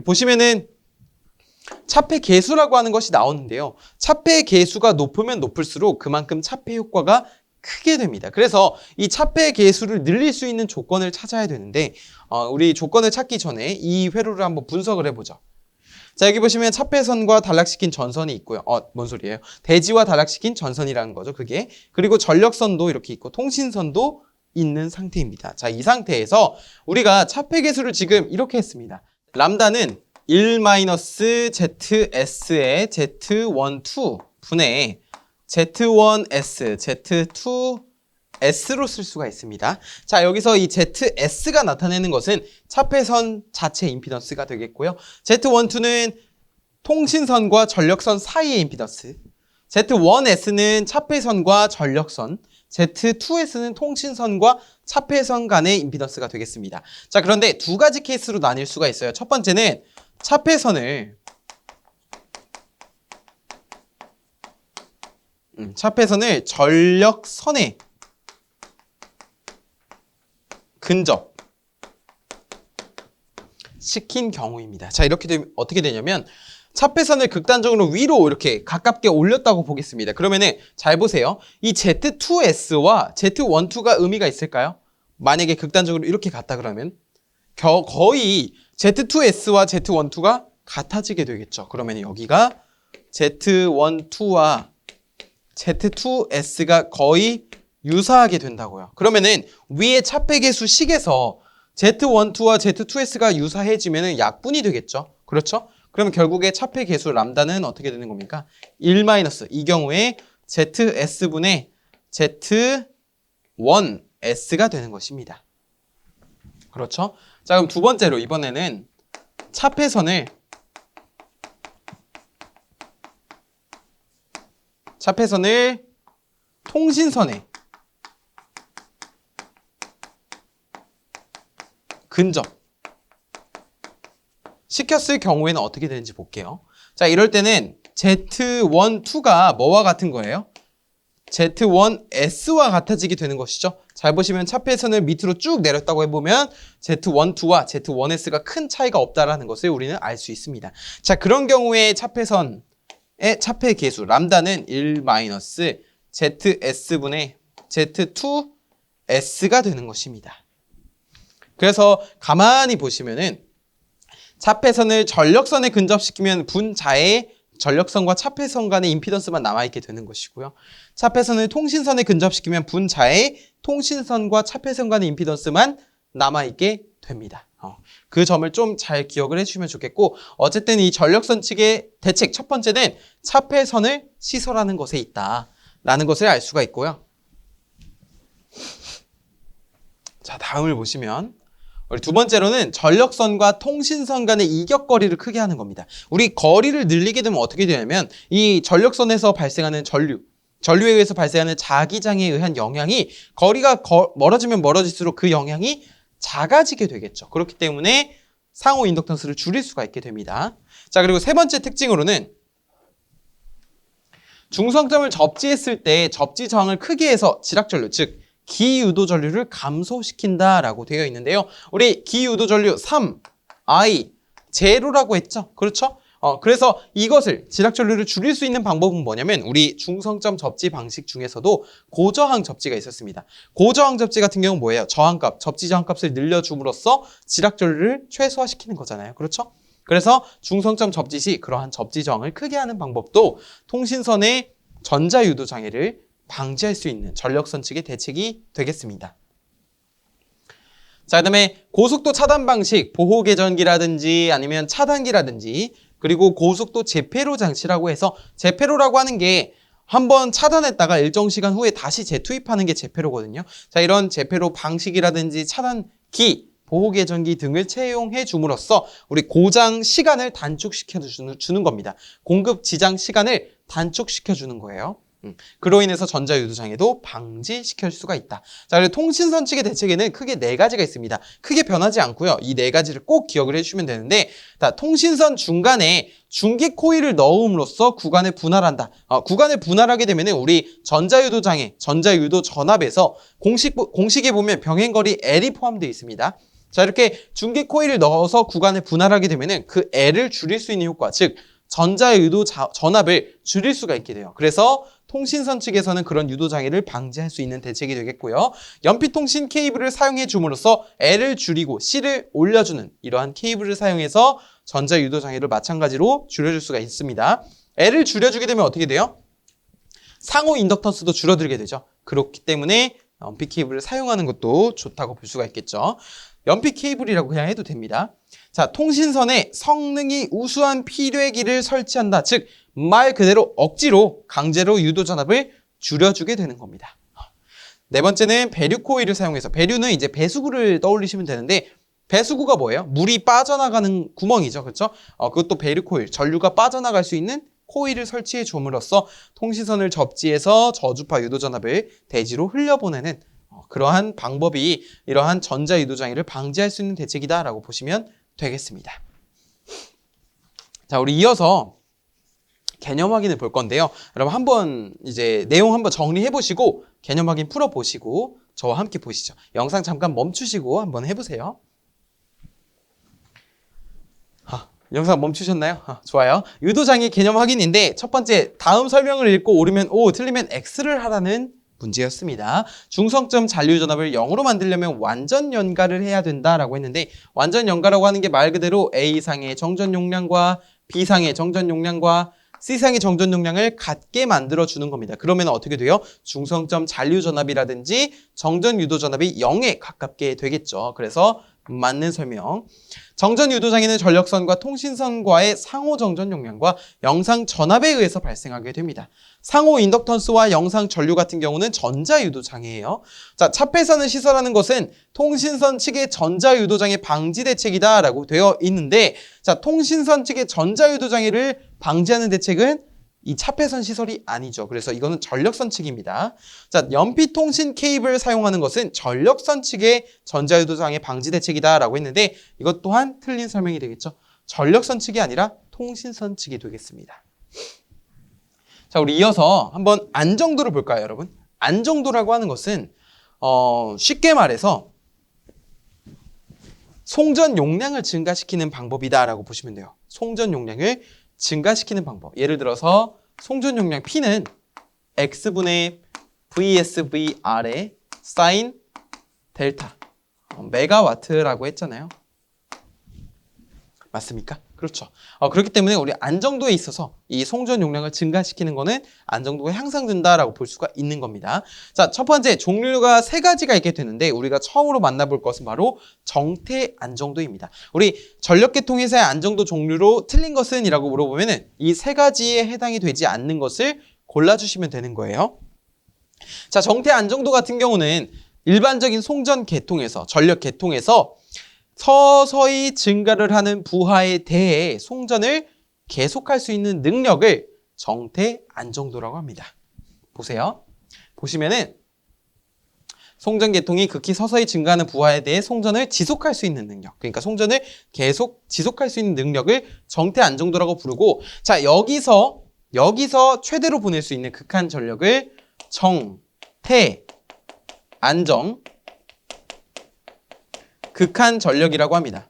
S1: 보시면은 차폐 계수라고 하는 것이 나오는데요. 차폐 계수가 높으면 높을수록 그만큼 차폐 효과가 크게 됩니다. 그래서 이 차폐 계수를 늘릴 수 있는 조건을 찾아야 되는데 우리 조건을 찾기 전에 이 회로를 한번 분석을 해보죠. 자, 여기 보시면 차폐선과 단락시킨 전선이 있고요. 뭔 소리예요? 대지와 단락시킨 전선이라는 거죠, 그게. 그리고 전력선도 이렇게 있고 통신선도 있는 상태입니다. 자, 이 상태에서 우리가 차폐 계수를 지금 이렇게 했습니다. 람다는 1-ZS의 Z12 분의 Z1S, Z2S로 쓸 수가 있습니다. 자, 여기서 이 ZS가 나타내는 것은 차폐선 자체 임피던스가 되겠고요. Z12는 통신선과 전력선 사이의 임피던스, Z1S는 차폐선과 전력선, Z2S는 통신선과 차폐선 간의 임피던스가 되겠습니다. 자, 그런데 두 가지 케이스로 나뉠 수가 있어요. 첫 번째는 차폐선을 전력선에 근접 시킨 경우입니다. 자, 이렇게 되면 어떻게 되냐면 차폐선을 극단적으로 위로 이렇게 가깝게 올렸다고 보겠습니다. 그러면은 잘 보세요. 이 Z2S와 Z12가 의미가 있을까요? 만약에 극단적으로 이렇게 갔다 그러면 거의 Z2S와 Z12가 같아지게 되겠죠. 그러면 여기가 Z12와 Z2S가 거의 유사하게 된다고요. 그러면은 위에 차폐계수 식에서 Z12와 Z2S가 유사해지면은 약분이 되겠죠. 그렇죠? 그러면 결국에 차폐계수 람다는 어떻게 되는 겁니까? 1- 이 경우에 ZS분의 Z1S가 되는 것입니다. 그렇죠? 자, 그럼 두 번째로 이번에는 차폐선을 차폐선을 통신선에 근접 시켰을 경우에는 어떻게 되는지 볼게요. 자, 이럴 때는 Z12가 뭐와 같은 거예요? Z1S와 같아지게 되는 것이죠. 잘 보시면 차폐선을 밑으로 쭉 내렸다고 해보면 Z12와 Z1S가 큰 차이가 없다라는 것을 우리는 알 수 있습니다. 자, 그런 경우에 차폐선의 차폐 계수 람다는 1-ZS분의 Z2S가 되는 것입니다. 그래서 가만히 보시면은 차폐선을 전력선에 근접시키면 분자의 전력선과 차폐선 간의 임피던스만 남아있게 되는 것이고요. 차폐선을 통신선에 근접시키면 분자의 통신선과 차폐선 간의 임피던스만 남아있게 됩니다. 그 점을 좀 잘 기억을 해주시면 좋겠고, 어쨌든 이 전력선 측의 대책 첫 번째는 차폐선을 시설하는 것에 있다라는 것을 알 수가 있고요. 자, 다음을 보시면 우리 두 번째로는 전력선과 통신선 간의 이격거리를 크게 하는 겁니다. 우리 거리를 늘리게 되면 어떻게 되냐면 이 전력선에서 발생하는 전류에 의해서 발생하는 자기장에 의한 영향이 거리가 멀어지면 멀어질수록 그 영향이 작아지게 되겠죠. 그렇기 때문에 상호 인덕턴스를 줄일 수가 있게 됩니다. 자, 그리고 세 번째 특징으로는 중성점을 접지했을 때 접지 저항을 크게 해서 지락전류, 즉 기유도 전류를 감소시킨다라고 되어 있는데요. 우리 기유도 전류 3I 제로라고 했죠. 그렇죠? 그래서 이것을 지락 전류를 줄일 수 있는 방법은 뭐냐면 우리 중성점 접지 방식 중에서도 고저항 접지가 있었습니다. 고저항 접지 같은 경우는 뭐예요? 저항값, 접지 저항값을 늘려줌으로써 지락 전류를 최소화시키는 거잖아요. 그렇죠? 그래서 중성점 접지 시 그러한 접지 저항을 크게 하는 방법도 통신선의 전자유도 장애를 방지할 수 있는 전력선 측의 대책이 되겠습니다. 자, 그다음에 고속도 차단 방식, 보호 계전기라든지 아니면 차단기라든지 그리고 고속도 재폐로 장치라고 해서 재폐로라고 하는 게 한번 차단했다가 일정 시간 후에 다시 재투입하는 게 재폐로거든요. 자, 이런 재폐로 방식이라든지 차단기, 보호 계전기 등을 채용해 줌으로써 우리 고장 시간을 단축시켜 주는 겁니다. 공급 지장 시간을 단축시켜 주는 거예요. 그로 인해서 전자유도 장애도 방지시킬 수가 있다. 자, 그리고 통신선 측의 대책에는 크게 네 가지가 있습니다. 크게 변하지 않고요. 이 네 가지를 꼭 기억을 해주시면 되는데, 자, 통신선 중간에 중계 코일을 넣음으로써 구간을 분할한다. 구간을 분할하게 되면 우리 전자유도 장애, 전자유도 전압에서 공식에 보면 병행거리 L이 포함되어 있습니다. 자, 이렇게 중계 코일을 넣어서 구간을 분할하게 되면 그 L을 줄일 수 있는 효과, 즉 전자유도 전압을 줄일 수가 있게 돼요. 그래서 통신선 측에서는 그런 유도장애를 방지할 수 있는 대책이 되겠고요. 연필통신 케이블을 사용해 줌으로써 L을 줄이고 C를 올려주는 이러한 케이블을 사용해서 전자유도장애를 마찬가지로 줄여줄 수가 있습니다. L을 줄여주게 되면 어떻게 돼요? 상호 인덕턴스도 줄어들게 되죠. 그렇기 때문에 연필 케이블을 사용하는 것도 좋다고 볼 수가 있겠죠. 연필 케이블이라고 그냥 해도 됩니다. 자, 통신선에 성능이 우수한 필요기를 설치한다. 즉 말 그대로 억지로 강제로 유도 전압을 줄여주게 되는 겁니다. 네 번째는 배류 코일을 사용해서, 배류는 이제 배수구를 떠올리시면 되는데, 배수구가 뭐예요? 물이 빠져나가는 구멍이죠. 그렇죠? 그것도 배류 코일, 전류가 빠져나갈 수 있는 코일을 설치해 줌으로써 통신선을 접지해서 저주파 유도 전압을 대지로 흘려보내는 그러한 방법이 이러한 전자 유도 장애를 방지할 수 있는 대책이다라고 보시면 되겠습니다. 자, 우리 이어서 개념 확인을 볼 건데요. 여러분 한번 이제 내용 한번 정리해 보시고 개념 확인 풀어 보시고 저와 함께 보시죠. 영상 잠깐 멈추시고 한번 해보세요. 영상 멈추셨나요? 좋아요. 유도장애 개념 확인인데 첫 번째, 다음 설명을 읽고 옳으면 O, 틀리면 X를 하라는 문제였습니다. 중성점 잔류 전압을 0으로 만들려면 완전 연가를 해야 된다라고 했는데, 완전 연가라고 하는 게 말 그대로 A상의 정전 용량과 B상의 정전 용량과 C상의 정전 용량을 같게 만들어주는 겁니다. 그러면 어떻게 돼요? 중성점 잔류 전압이라든지 정전 유도 전압이 0에 가깝게 되겠죠. 그래서 맞는 설명. 정전 유도 장애는 전력선과 통신선과의 상호 정전 용량과 영상 전압에 의해서 발생하게 됩니다. 상호 인덕턴스와 영상 전류 같은 경우는 전자 유도 장애예요. 자, 차폐선을 시설하는 것은 통신선 측의 전자 유도 장애 방지 대책이다라고 되어 있는데, 자, 통신선 측의 전자 유도 장애를 방지하는 대책은 이 차폐선 시설이 아니죠. 그래서 이거는 전력선 측입니다. 자, 연필통신 케이블을 사용하는 것은 전력선 측의 전자유도 장애 방지 대책이다라고 했는데 이것 또한 틀린 설명이 되겠죠. 전력선 측이 아니라 통신선 측이 되겠습니다. 자, 우리 이어서 한번 안정도를 볼까요, 여러분? 안정도라고 하는 것은 쉽게 말해서 송전 용량을 증가시키는 방법이다라고 보시면 돼요. 송전 용량을 증가시키는 방법. 예를 들어서 송전 용량 P는 X분의 VSVR의 사인 델타 메가와트라고 했잖아요. 맞습니까? 그렇죠. 그렇기 때문에 우리 안정도에 있어서 이 송전 용량을 증가시키는 거는 안정도가 향상된다라고 볼 수가 있는 겁니다. 자, 첫 번째 종류가 세 가지가 있게 되는데 우리가 처음으로 만나볼 것은 바로 정태 안정도입니다. 우리 전력계통에서의 안정도 종류로 틀린 것은 이라고 물어보면은 이 세 가지에 해당이 되지 않는 것을 골라주시면 되는 거예요. 자, 정태 안정도 같은 경우는 일반적인 송전 계통에서 전력 계통에서 서서히 증가를 하는 부하에 대해 송전을 계속할 수 있는 능력을 정태 안정도라고 합니다. 보세요. 보시면은 송전 계통이 극히 서서히 증가하는 부하에 대해 송전을 지속할 수 있는 능력. 그러니까 송전을 계속 지속할 수 있는 능력을 정태 안정도라고 부르고, 자, 여기서 최대로 보낼 수 있는 극한 전력을 정태 안정 극한 전력이라고 합니다.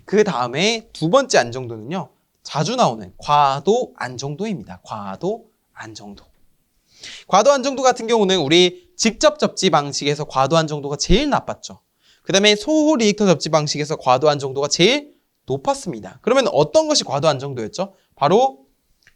S1: 그 다음에 두 번째 안정도는요. 자주 나오는 과도 안정도입니다. 과도 안정도. 과도 안정도 같은 경우는 우리 직접 접지 방식에서 과도 안정도가 제일 나빴죠. 그 다음에 소호 리액터 접지 방식에서 과도 안정도가 제일 높았습니다. 그러면 어떤 것이 과도 안정도였죠? 바로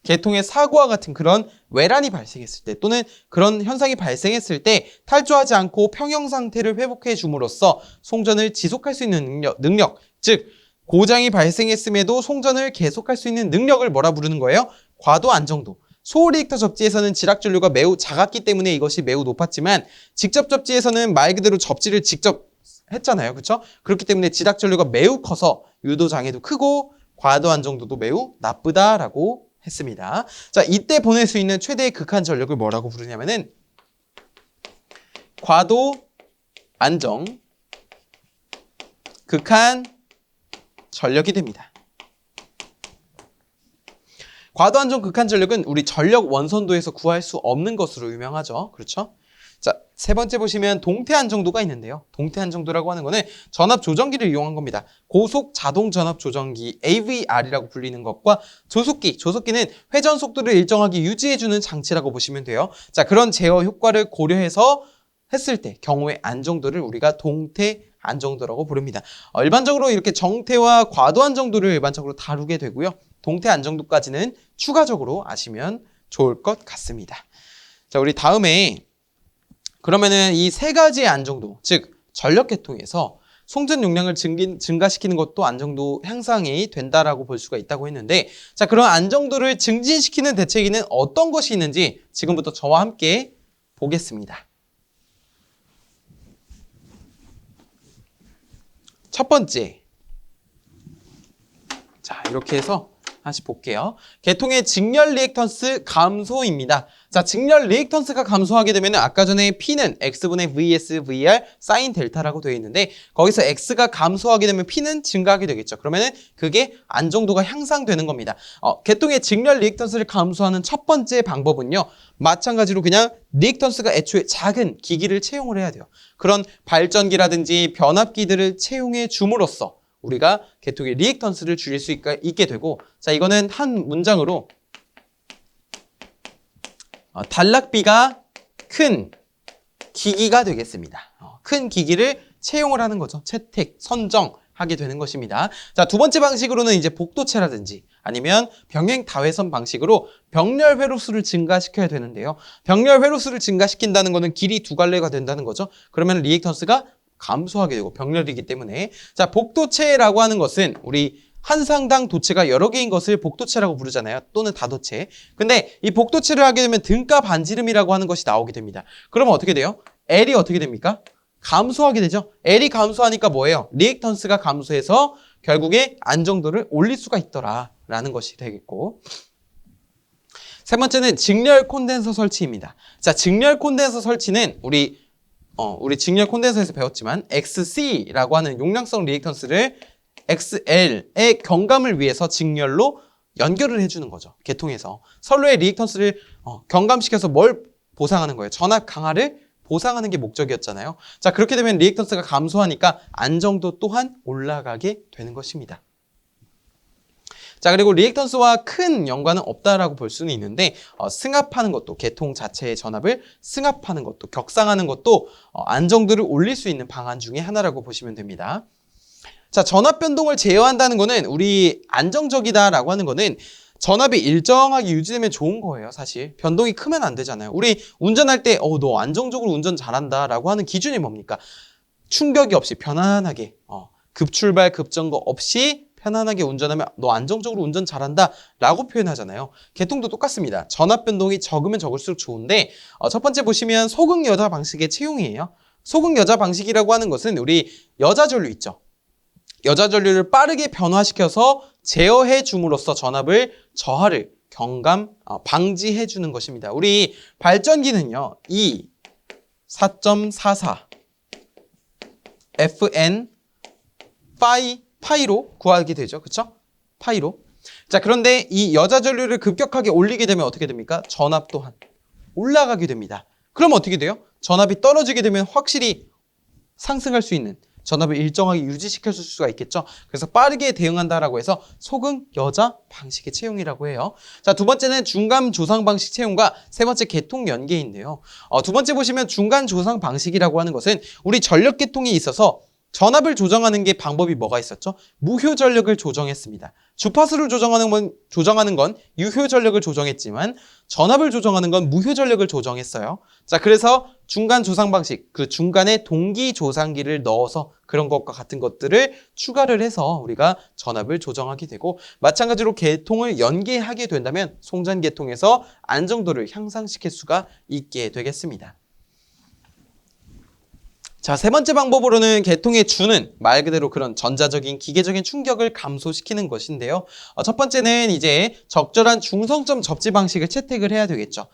S1: 계통의 사고와 같은 그런 외란이 발생했을 때 또는 그런 현상이 발생했을 때 탈주하지 않고 평형 상태를 회복해 줌으로써 송전을 지속할 수 있는 능력, 즉 고장이 발생했음에도 송전을 계속할 수 있는 능력을 뭐라 부르는 거예요? 과도 안정도. 소호 리액터 접지에서는 지락 전류가 매우 작았기 때문에 이것이 매우 높았지만 직접 접지에서는 말 그대로 접지를 직접 했잖아요. 그렇죠? 그렇기 때문에 지락 전류가 매우 커서 유도 장애도 크고 과도 안정도도 매우 나쁘다라고 했습니다. 자, 이때 보낼 수 있는 최대의 극한 전력을 뭐라고 부르냐면은 과도 안정 극한 전력이 됩니다. 과도 안정 극한 전력은 우리 전력 원선도에서 구할 수 없는 것으로 유명하죠. 그렇죠? 자, 세 번째 보시면 동태 안정도가 있는데요. 동태 안정도라고 하는 거는 전압 조정기를 이용한 겁니다. 고속 자동 전압 조정기 AVR이라고 불리는 것과 조속기는 회전 속도를 일정하게 유지해주는 장치라고 보시면 돼요. 자, 그런 제어 효과를 고려해서 했을 때 경우의 안정도를 우리가 동태 안정도라고 부릅니다. 일반적으로 이렇게 정태와 과도 안정도를 일반적으로 다루게 되고요. 동태 안정도까지는 추가적으로 아시면 좋을 것 같습니다. 자, 우리 다음에 그러면은 이 세 가지의 안정도, 즉 전력 계통에서 송전 용량을 증가시키는 것도 안정도 향상이 된다라고 볼 수가 있다고 했는데, 자, 그런 안정도를 증진시키는 대책에는 어떤 것이 있는지 지금부터 저와 함께 보겠습니다. 첫 번째, 자, 이렇게 해서 다시 볼게요. 계통의 직렬 리액턴스 감소입니다. 자, 직렬 리액턴스가 감소하게 되면 아까 전에 P는 X분의 VS, VR, 사인 델타라고 되어 있는데 거기서 X가 감소하게 되면 P는 증가하게 되겠죠. 그러면은 그게 안정도가 향상되는 겁니다. 계통의 직렬 리액턴스를 감소하는 첫 번째 방법은요. 마찬가지로 그냥 리액턴스가 애초에 작은 기기를 채용을 해야 돼요. 그런 발전기라든지 변압기들을 채용해 줌으로써 우리가 계통의 리액턴스를 줄일 수 있게 되고, 자, 이거는 한 문장으로 단락비가 큰 기기가 되겠습니다. 큰 기기를 채용을 하는 거죠. 채택, 선정하게 되는 것입니다. 자, 두 번째 방식으로는 이제 복도체라든지 아니면 병행 다회선 방식으로 병렬 회로수를 증가시켜야 되는데요. 병렬 회로수를 증가시킨다는 거는 길이 두 갈래가 된다는 거죠. 그러면 리액턴스가 감소하게 되고 병렬이기 때문에, 자, 복도체라고 하는 것은 우리 한 상당 도체가 여러 개인 것을 복도체라고 부르잖아요. 또는 다도체. 근데 이 복도체를 하게 되면 등가 반지름이라고 하는 것이 나오게 됩니다. 그러면 어떻게 돼요? L이 어떻게 됩니까? 감소하게 되죠. L이 감소하니까 뭐예요? 리액턴스가 감소해서 결국에 안정도를 올릴 수가 있더라 라는 것이 되겠고, 세 번째는 직렬 콘덴서 설치입니다. 자, 직렬 콘덴서 설치는 우리 직렬 콘덴서에서 배웠지만 XC라고 하는 용량성 리액턴스를 XL의 경감을 위해서 직렬로 연결을 해주는 거죠. 계통에서 선로의 리액턴스를 경감시켜서 뭘 보상하는 거예요? 전압 강화를 보상하는 게 목적이었잖아요. 자, 그렇게 되면 리액턴스가 감소하니까 안정도 또한 올라가게 되는 것입니다. 자, 그리고 리액턴스와 큰 연관은 없다라고 볼 수는 있는데 승합하는 것도, 계통 자체의 전압을 승합하는 것도, 격상하는 것도 안정도를 올릴 수 있는 방안 중에 하나라고 보시면 됩니다. 자, 전압 변동을 제어한다는 거는 우리 안정적이다라고 하는 거는 전압이 일정하게 유지되면 좋은 거예요, 사실. 변동이 크면 안 되잖아요. 우리 운전할 때, 너 안정적으로 운전 잘한다 라고 하는 기준이 뭡니까? 충격이 없이 편안하게, 급출발, 급정거 없이 편안하게 운전하면 너 안정적으로 운전 잘한다 라고 표현하잖아요. 계통도 똑같습니다. 전압 변동이 적으면 적을수록 좋은데, 첫 번째 보시면 소극 여자 방식의 채용이에요. 소극 여자 방식이라고 하는 것은 우리 여자 전류 있죠. 여자 전류를 빠르게 변화시켜서 제어해 줌으로써 전압을 저하를 방지해 주는 것입니다. 우리 발전기는요. E 4.44 FN 파이로 구하게 되죠. 그쵸? 파이로. 자, 그런데 이 여자 전류를 급격하게 올리게 되면 어떻게 됩니까? 전압 또한 올라가게 됩니다. 그럼 어떻게 돼요? 전압이 떨어지게 되면 확실히 상승할 수 있는, 전압을 일정하게 유지시켜 줄 수가 있겠죠. 그래서 빠르게 대응한다라고 해서 소극 여자 방식의 채용이라고 해요. 자, 두 번째는 중간 조상 방식 채용과 세 번째 계통 연계인데요. 두 번째 보시면 중간 조상 방식이라고 하는 것은 우리 전력 계통에 있어서 전압을 조정하는 게 방법이 뭐가 있었죠? 무효 전력을 조정했습니다. 주파수를 조정하는 건 유효 전력을 조정했지만 전압을 조정하는 건 무효 전력을 조정했어요. 자, 그래서 중간 조상 방식, 그 중간에 동기 조상기를 넣어서 그런 것과 같은 것들을 추가를 해서 우리가 전압을 조정하게 되고, 마찬가지로 계통을 연계하게 된다면 송전 계통에서 안정도를 향상시킬 수가 있게 되겠습니다. 자, 세 번째 방법으로는 계통에 주는 말 그대로 그런 전자적인 기계적인 충격을 감소시키는 것인데요. 첫 번째는 이제 적절한 중성점 접지 방식을 채택을 해야 되겠죠.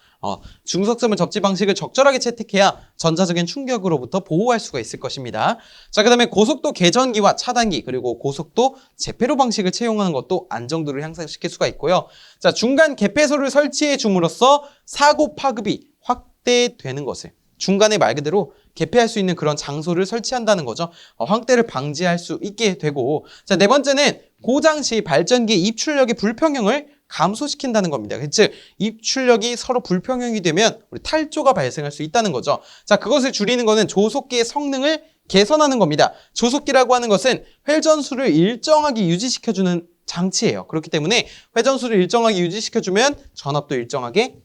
S1: 중성점을 접지 방식을 적절하게 채택해야 전자적인 충격으로부터 보호할 수가 있을 것입니다. 자, 그 다음에 고속도 개전기와 차단기, 그리고 고속도 재폐로 방식을 채용하는 것도 안정도를 향상시킬 수가 있고요. 자, 중간 개폐소를 설치해 줌으로써 사고 파급이 확대되는 것을, 중간에 말 그대로 개폐할 수 있는 그런 장소를 설치한다는 거죠. 확대를 방지할 수 있게 되고, 자, 네 번째는 고장 시 발전기 입출력의 불평형을 감소시킨다는 겁니다. 즉, 입출력이 서로 불평형이 되면 우리 탈조가 발생할 수 있다는 거죠. 자, 그것을 줄이는 것은 조속기의 성능을 개선하는 겁니다. 조속기라고 하는 것은 회전수를 일정하게 유지시켜주는 장치예요. 그렇기 때문에 회전수를 일정하게 유지시켜주면 전압도 일정하게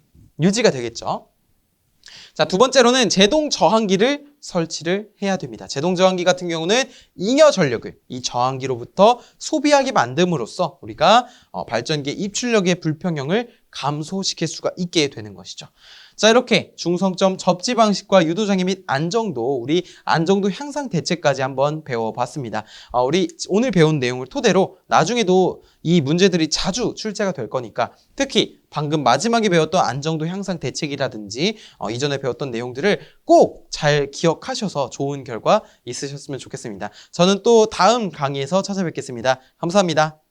S1: 유지가 되겠죠. 자, 두 번째로는 제동 저항기를 설치를 해야 됩니다. 제동 저항기 같은 경우는 잉여 전력을 이 저항기로부터 소비하게 만듦으로써 우리가 발전기의 입출력의 불평형을 감소시킬 수가 있게 되는 것이죠. 자, 이렇게 중성점 접지 방식과 유도장애 및 안정도, 우리 안정도 향상 대책까지 한번 배워봤습니다. 우리 오늘 배운 내용을 토대로 나중에도 이 문제들이 자주 출제가 될 거니까, 특히 방금 마지막에 배웠던 안정도 향상 대책이라든지 이전에 배웠던 내용들을 꼭 잘 기억하셔서 좋은 결과 있으셨으면 좋겠습니다. 저는 또 다음 강의에서 찾아뵙겠습니다. 감사합니다.